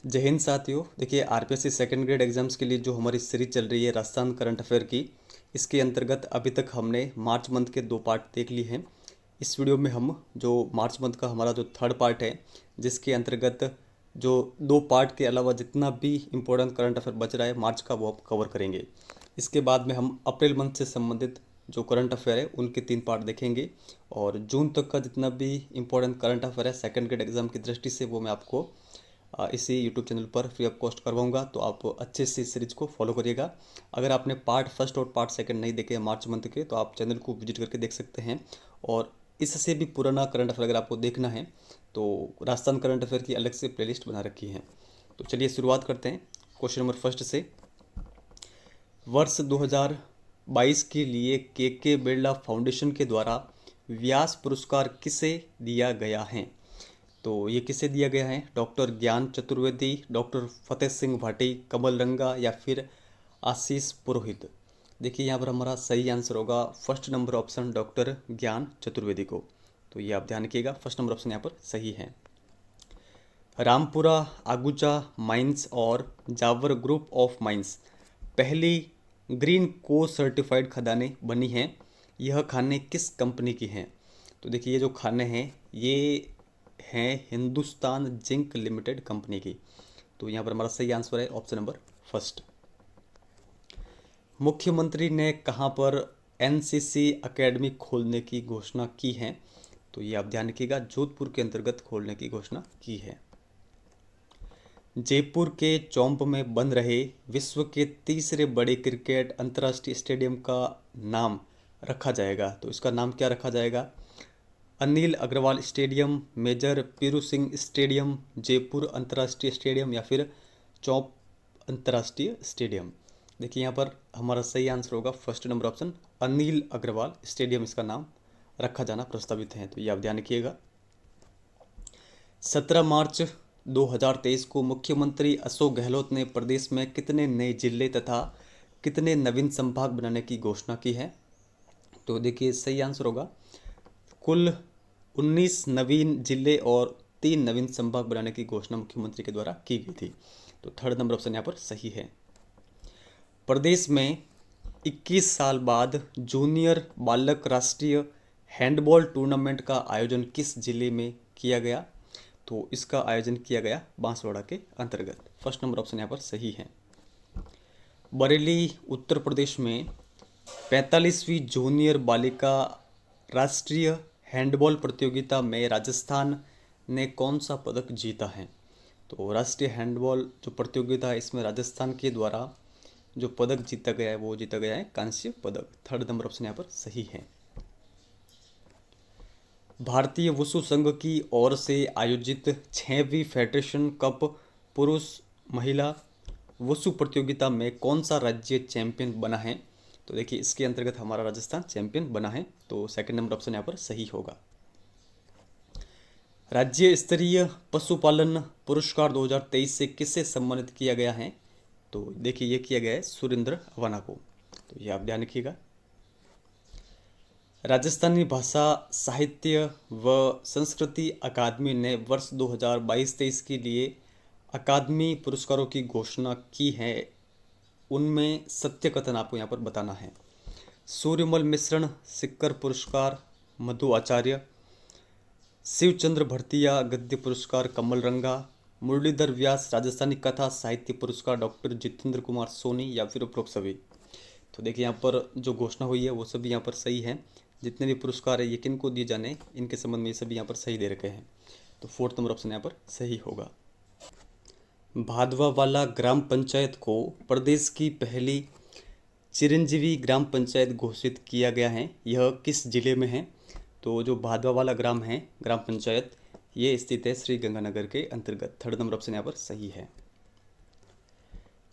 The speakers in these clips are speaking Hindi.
जय हिंद साथियों। देखिए आरपीएससी सेकंड ग्रेड एग्जाम्स के लिए जो हमारी सीरीज चल रही है राजस्थान करंट अफेयर की, इसके अंतर्गत अभी तक हमने मार्च मंथ के 2 पार्ट देख लिए हैं। इस वीडियो में हम जो मार्च मंथ का हमारा जो थर्ड पार्ट है, जिसके अंतर्गत जो 2 पार्ट के अलावा जितना भी इम्पोर्टेंट करंट अफेयर बच रहा है मार्च का, वो आप कवर करेंगे। इसके बाद में हम अप्रैल मंथ से संबंधित जो करंट अफेयर है उनके 3 पार्ट देखेंगे, और जून तक का जितना भी इम्पोर्टेंट करंट अफेयर है सेकंड ग्रेड एग्जाम की दृष्टि से वो मैं आपको इसी यूट्यूब चैनल पर फ्री ऑफ कॉस्ट करवाऊंगा। तो आप अच्छे से इस सीरीज को फॉलो करिएगा। अगर आपने पार्ट फर्स्ट और पार्ट सेकंड नहीं देखे हैं मार्च मंथ के, तो आप चैनल को विजिट करके देख सकते हैं। और इससे भी पुराना करंट अफेयर अगर आपको देखना है तो राजस्थान करंट अफेयर की अलग से प्लेलिस्ट बना रखी है। तो चलिए शुरुआत करते हैं क्वेश्चन नंबर फर्स्ट से। वर्ष 2022 के लिए के बिरला फाउंडेशन के द्वारा व्यास पुरस्कार किसे दिया गया है? तो ये किसे दिया गया है? डॉक्टर ज्ञान चतुर्वेदी, डॉक्टर फतेह सिंह भाटी, कमल रंगा या फिर आशीष पुरोहित। देखिए यहाँ पर हमारा सही आंसर होगा फर्स्ट नंबर ऑप्शन, डॉक्टर ज्ञान चतुर्वेदी को। तो ये आप ध्यान रखिएगा, फर्स्ट नंबर ऑप्शन यहाँ पर सही है। रामपुरा आगुचा माइंस और जावर ग्रुप ऑफ माइंस पहली ग्रीन को सर्टिफाइड खदानें बनी हैं। यह खाने किस कंपनी की हैं? तो देखिए ये जो खाने हैं ये हैं हिंदुस्तान जिंक लिमिटेड कंपनी की। तो यहाँ पर हमारा सही आंसर है ऑप्शन नंबर फर्स्ट। मुख्यमंत्री ने कहाँ पर एनसीसी एकेडमी खोलने की घोषणा की है? तो ये आप ध्यान रखिएगा, जोधपुर के अंतर्गत खोलने की घोषणा की है। जयपुर के चौंप में बन रहे विश्व के तीसरे बड़े क्रिकेट अंतर्राष्ट्रीय स्टेडियम का नाम रखा जाएगा। तो इसका नाम क्या रखा जाएगा? अनिल अग्रवाल स्टेडियम, मेजर पीरू सिंह स्टेडियम, जयपुर अंतर्राष्ट्रीय स्टेडियम या फिर चौंप अंतर्राष्ट्रीय स्टेडियम। देखिए यहाँ पर हमारा सही आंसर होगा first number option, Anil Agarwal stadium इसका नाम रखा जाना प्रस्तावित है। तो ये आप ध्यान रखिएगा। 17 मार्च 2023 को मुख्यमंत्री अशोक गहलोत ने प्रदेश में कितने नए जिले तथा कितने नवीन संभाग बनाने की घोषणा की है? तो देखिए सही आंसर होगा कुल 19 नवीन जिले और 3 नवीन संभाग बनाने की घोषणा मुख्यमंत्री के द्वारा की गई थी। तो थर्ड नंबर ऑप्शन यहाँ पर सही है। प्रदेश में 21 साल बाद जूनियर बालक राष्ट्रीय हैंडबॉल टूर्नामेंट का आयोजन किस जिले में किया गया? तो इसका आयोजन किया गया बांसवाड़ा के अंतर्गत। फर्स्ट नंबर ऑप्शन यहाँ पर सही है। बरेली उत्तर प्रदेश में 45वीं जूनियर बालिका राष्ट्रीय हैंडबॉल प्रतियोगिता में राजस्थान ने कौन सा पदक जीता है? तो राष्ट्रीय हैंडबॉल जो प्रतियोगिता है इसमें राजस्थान के द्वारा जो पदक जीता गया है वो जीता गया है कांस्य पदक। थर्ड नंबर ऑप्शन यहाँ पर सही है। भारतीय वुशु संघ की ओर से आयोजित 6वीं फेडरेशन कप पुरुष महिला वुशु प्रतियोगिता में कौन सा राज्य चैंपियन बना है? तो देखिए इसके अंतर्गत हमारा राजस्थान चैंपियन बना है। तो सेकंड नंबर ऑप्शन यहाँ पर सही होगा। राज्य स्तरीय पशुपालन पुरस्कार 2023 से किसे सम्मानित किया गया है? तो देखिए ये किया गया है सुरेंद्र अवाना को। तो ये आप ध्यान रखिएगा। राजस्थानी भाषा साहित्य व संस्कृति अकादमी ने वर्ष 2022-23 के लिए अकादमी पुरस्कारों की घोषणा की है। उनमें सत्य कथन आपको यहाँ पर बताना है। सूर्यमल मिश्रण सिक्कर पुरस्कार मधु आचार्य, शिवचंद्र भरतिया गद्य पुरस्कार कमल रंगा, मुरलीधर व्यास राजस्थानी कथा साहित्य पुरस्कार डॉक्टर जितेंद्र कुमार सोनी या फिर उपरोक्त सभी। तो देखिए यहाँ पर जो घोषणा हुई है वो सभी यहाँ पर सही है। जितने भी पुरस्कार है ये किन को दिए जाने इनके संबंध में ये सभी यहाँ पर सही दे रखे हैं। तो फोर्थ नंबर ऑप्शन यहाँ पर सही होगा। भादवावाला ग्राम पंचायत को प्रदेश की पहली चिरंजीवी ग्राम पंचायत घोषित किया गया है। यह किस जिले में है? तो जो भादवावाला ग्राम है ग्राम पंचायत, ये स्थित है श्री गंगानगर के अंतर्गत। थर्ड नंबर ऑप्शन यहाँ पर सही है।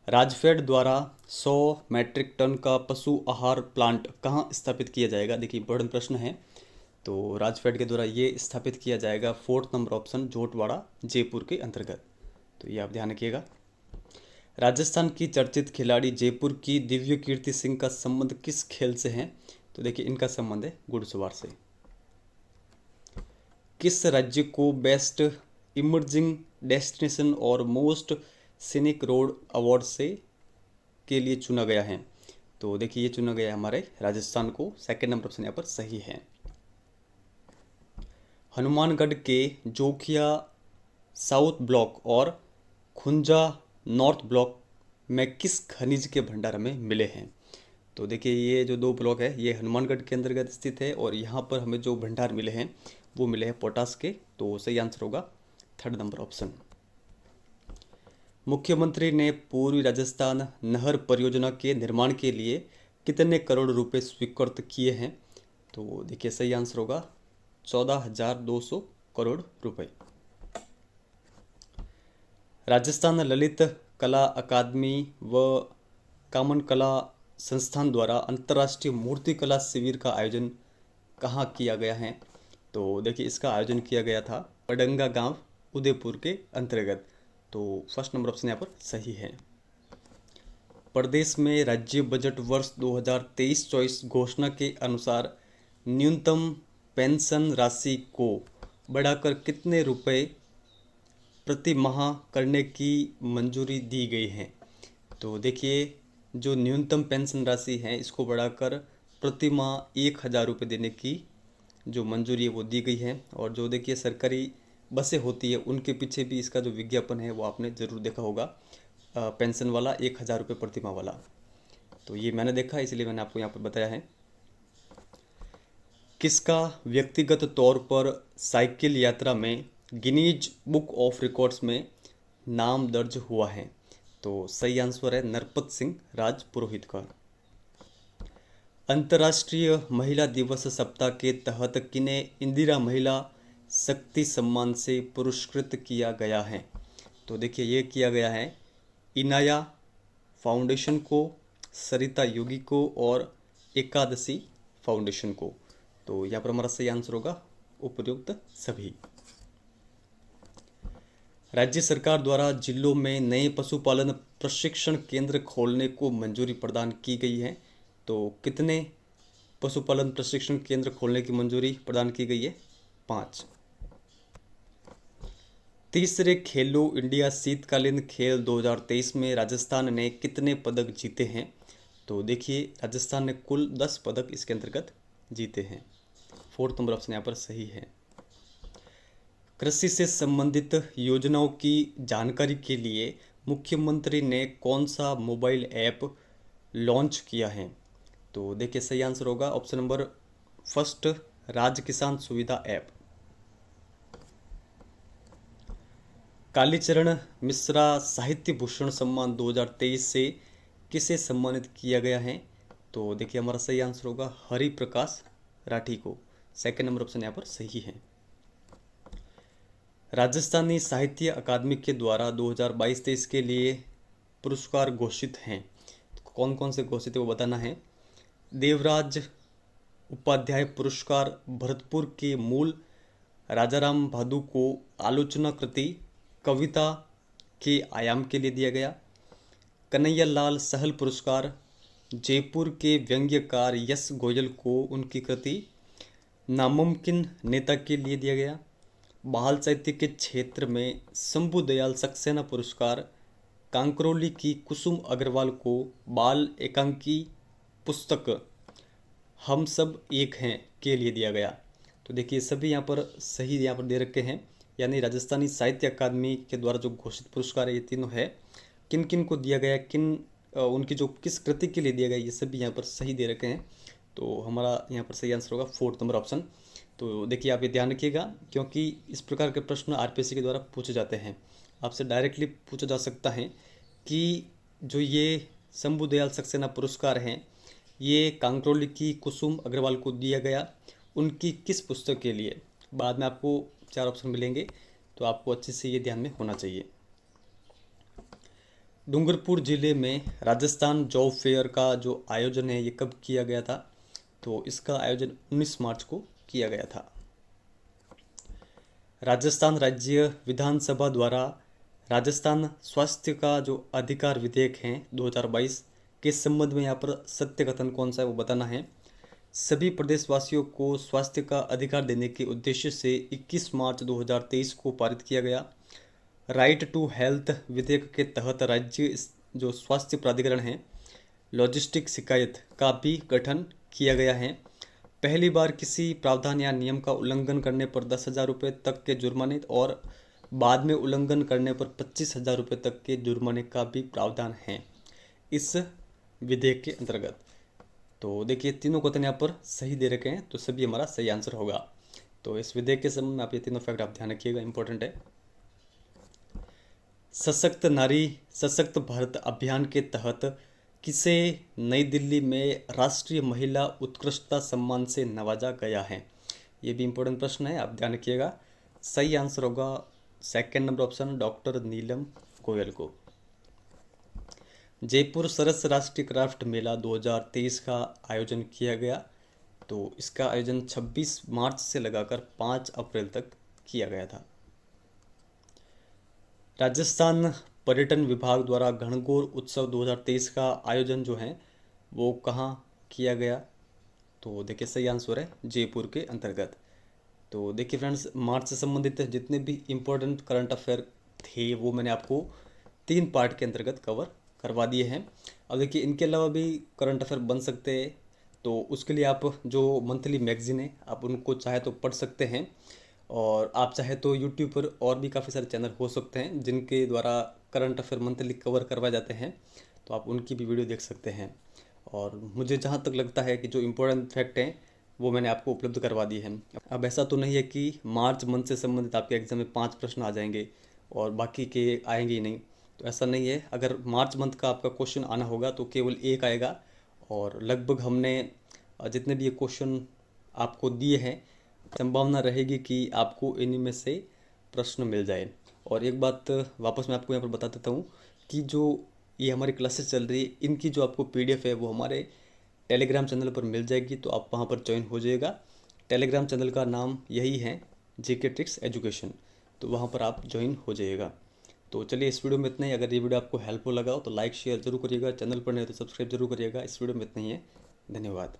राजफेड द्वारा 100 मैट्रिक टन का पशु आहार प्लांट कहाँ स्थापित किया जाएगा? देखिए इंपॉर्टेंट प्रश्न है। तो राजफेड के द्वारा ये स्थापित किया जाएगा fourth number option Jhotwara Jaipur के अंतर्गत। तो ये आप ध्यान रखिएगा। राजस्थान की चर्चित खिलाड़ी जयपुर की दिव्य कीर्ति सिंह का संबंध किस खेल से है? तो देखिए इनका संबंध है घुड़सवार से। किस राज्य को बेस्ट इमर्जिंग डेस्टिनेशन और मोस्ट सीनिक रोड अवार्ड से के लिए चुना गया है। तो देखिए ये चुना गया है हमारे राजस्थान को। सेकंड नंबर ऑप्शन यहाँ पर सही है। हनुमानगढ़ के जोखिया साउथ ब्लॉक और खुंजा नॉर्थ ब्लॉक में किस खनिज के भंडार हमें मिले हैं? तो देखिए ये जो दो ब्लॉक है ये हनुमानगढ़ के अंतर्गत स्थित है और यहाँ पर हमें जो भंडार मिले हैं वो मिले हैं पोटास के। तो सही आंसर होगा थर्ड नंबर ऑप्शन। मुख्यमंत्री ने पूर्वी राजस्थान नहर परियोजना के निर्माण के लिए कितने करोड़ रुपए स्वीकृत किए हैं? तो देखिए सही आंसर होगा 14,200 करोड़ रुपए। राजस्थान ललित कला अकादमी व कामन कला संस्थान द्वारा अंतर्राष्ट्रीय मूर्तिकला शिविर का आयोजन कहाँ किया गया है? तो देखिए इसका आयोजन किया गया था पडंगा गांव उदयपुर के अंतर्गत। तो फर्स्ट नंबर ऑप्शन यहाँ पर सही है। प्रदेश में राज्य बजट वर्ष 2023-24 घोषणा के अनुसार न्यूनतम पेंशन राशि को बढ़ाकर कितने रुपए प्रति माह करने की मंजूरी दी गई है? तो देखिए जो न्यूनतम पेंशन राशि है इसको बढ़ाकर प्रति माह 1,000 रुपये देने की जो मंजूरी है वो दी गई है। और जो देखिए सरकारी बसें होती है उनके पीछे भी इसका जो विज्ञापन है वो आपने ज़रूर देखा होगा, पेंशन वाला 1,000 रुपये प्रति माह वाला। तो ये मैंने देखा इसलिए मैंने आपको यहाँ पर बताया है। किसका व्यक्तिगत तौर पर साइकिल यात्रा में गिनीज बुक ऑफ रिकॉर्ड्स में नाम दर्ज हुआ है? तो सही आंसर है नरपत सिंह राजपुरोहित का। अंतर्राष्ट्रीय महिला दिवस सप्ताह के तहत किन्हें इंदिरा महिला शक्ति सम्मान से पुरस्कृत किया गया है? तो देखिए ये किया गया है इनाया फाउंडेशन को, सरिता योगी को और एकादशी फाउंडेशन को। तो यहाँ पर हमारा सही आंसर होगा उपयुक्त सभी। राज्य सरकार द्वारा जिलों में नए पशुपालन प्रशिक्षण केंद्र खोलने को मंजूरी प्रदान की गई है। तो कितने पशुपालन प्रशिक्षण केंद्र खोलने की मंजूरी प्रदान की गई है? 5। तीसरे खेलो इंडिया शीतकालीन खेल 2023 में राजस्थान ने कितने पदक जीते हैं? तो देखिए राजस्थान ने कुल 10 पदक इसके अंतर्गत जीते हैं। फोर्थ नंबर ऑप्शन यहाँ पर सही है। कृषि से संबंधित योजनाओं की जानकारी के लिए मुख्यमंत्री ने कौन सा मोबाइल ऐप लॉन्च किया है? तो देखिए सही आंसर होगा ऑप्शन नंबर फर्स्ट, राज किसान सुविधा ऐप। कालीचरण मिश्रा साहित्य भूषण सम्मान 2023 से किसे सम्मानित किया गया है? तो देखिए हमारा सही आंसर होगा हरि प्रकाश राठी को। सेकंड नंबर ऑप्शन यहाँ पर सही है। राजस्थानी साहित्य अकादमी के द्वारा 2022-23 के लिए पुरस्कार घोषित हैं। तो कौन कौन से घोषित है वो बताना है। देवराज उपाध्याय पुरस्कार भरतपुर के मूल राजाराम भादु को आलोचना कृति कविता के आयाम के लिए दिया गया। कन्हैया लाल सहल पुरस्कार जयपुर के व्यंग्यकार यश गोयल को उनकी कृति नामुमकिन नेता के लिए दिया गया। बाल साहित्य के क्षेत्र में शंभु दयाल सक्सेना पुरस्कार कांकरोली की कुसुम अग्रवाल को बाल एकांकी पुस्तक हम सब एक हैं के लिए दिया गया। तो देखिए सभी यहाँ पर सही यहाँ पर दे रखे हैं, यानी राजस्थानी साहित्य अकादमी के द्वारा जो घोषित पुरस्कार है ये तीनों है, किन किन को दिया गया, उनकी जो किस कृति के लिए दिया गया, ये सभी यहाँ पर सही दे रखे हैं। तो हमारा यहाँ पर सही आंसर होगा फोर्थ नंबर ऑप्शन। तो देखिए आप ये ध्यान रखिएगा क्योंकि इस प्रकार के प्रश्न आरपीएससी के द्वारा पूछे जाते हैं। आपसे डायरेक्टली पूछा जा सकता है कि जो ये शंभु दयाल सक्सेना पुरस्कार हैं ये कांकरोली की कुसुम अग्रवाल को दिया गया, उनकी किस पुस्तक के लिए। बाद में आपको 4 ऑप्शन मिलेंगे तो आपको अच्छे से ये ध्यान में होना चाहिए। डूंगरपुर जिले में राजस्थान जॉब फेयर का जो आयोजन है ये कब किया गया था? तो इसका आयोजन 19 मार्च को किया गया था। राजस्थान राज्य विधानसभा द्वारा राजस्थान स्वास्थ्य का जो अधिकार विधेयक है 2022 के संबंध में यहाँ पर सत्य कथन कौन सा है वो बताना है। सभी प्रदेशवासियों को स्वास्थ्य का अधिकार देने के उद्देश्य से 21 मार्च 2023 को पारित किया गया। राइट टू हेल्थ विधेयक के तहत राज्य जो स्वास्थ्य प्राधिकरण है लॉजिस्टिक शिकायत का भी गठन किया गया है। पहली बार किसी प्रावधान या नियम का उल्लंघन करने पर 10,000 रुपये तक के जुर्माने और बाद में उल्लंघन करने पर 25,000 रुपये तक के जुर्माने का भी प्रावधान है इस विधेयक के अंतर्गत। तो देखिए तीनों क्वेश्चन यहाँ पर सही दे रखे हैं, तो सभी हमारा सही आंसर होगा। तो इस विधेयक के संबंध में आप ये तीनों फैक्ट आप ध्यान रखिएगा, इंपॉर्टेंट है। सशक्त नारी सशक्त भारत अभियान के तहत किसे नई दिल्ली में राष्ट्रीय महिला उत्कृष्टता सम्मान से नवाजा गया है? ये भी इंपॉर्टेंट प्रश्न है, आप ध्यान रखिएगा। सही आंसर होगा सेकंड नंबर ऑप्शन, डॉक्टर नीलम गोयल को। जयपुर सरस राष्ट्रीय क्राफ्ट मेला 2023 का आयोजन किया गया। तो इसका आयोजन 26 मार्च से लगाकर 5 अप्रैल तक किया गया था। राजस्थान पर्यटन विभाग द्वारा घनघोर उत्सव 2023 का आयोजन जो है वो कहाँ किया गया? तो देखिए सही आंसर है जयपुर के अंतर्गत। तो देखिए फ्रेंड्स, मार्च से संबंधित जितने भी इम्पोर्टेंट करंट अफेयर थे वो मैंने आपको 3 पार्ट के अंतर्गत कवर करवा दिए हैं। अब देखिए इनके अलावा भी करंट अफेयर बन सकते हैं, तो उसके लिए आप जो मंथली मैगजीन है आप उनको चाहे तो पढ़ सकते हैं, और आप चाहे तो यूट्यूब पर और भी काफ़ी सारे चैनल हो सकते हैं जिनके द्वारा करंट अफेयर मंथली कवर करवाए जाते हैं, तो आप उनकी भी वीडियो देख सकते हैं। और मुझे जहाँ तक लगता है कि जो इम्पोर्टेंट फैक्ट हैं वो मैंने आपको उपलब्ध करवा दिए हैं। अब ऐसा तो नहीं है कि मार्च मंथ से संबंधित आपके एग्जाम में 5 प्रश्न आ जाएंगे और बाकी के आएंगे ही नहीं, तो ऐसा नहीं है। अगर मार्च मंथ का आपका क्वेश्चन आना होगा तो केवल 1 आएगा, और लगभग हमने जितने भी ये क्वेश्चन आपको दिए हैं संभावना रहेगी कि आपको इन्हीं में से प्रश्न मिल जाए। और एक बात वापस मैं आपको यहाँ पर बता देता हूँ कि जो ये हमारी क्लासेस चल रही है इनकी जो आपको PDF है वो हमारे टेलीग्राम चैनल पर मिल जाएगी, तो आप वहाँ पर ज्वाइन हो जाइएगा। टेलीग्राम चैनल का नाम यही है GK ट्रिक्स एजुकेशन, तो वहाँ पर आप ज्वाइन हो जाइएगा। तो चलिए इस वीडियो में इतना ही। अगर ये वीडियो आपको हेल्पफुल लगा हो तो लाइक शेयर जरूर करिएगा, चैनल पर नहीं तो सब्सक्राइब जरूर करिएगा। इस वीडियो में इतना ही है, धन्यवाद।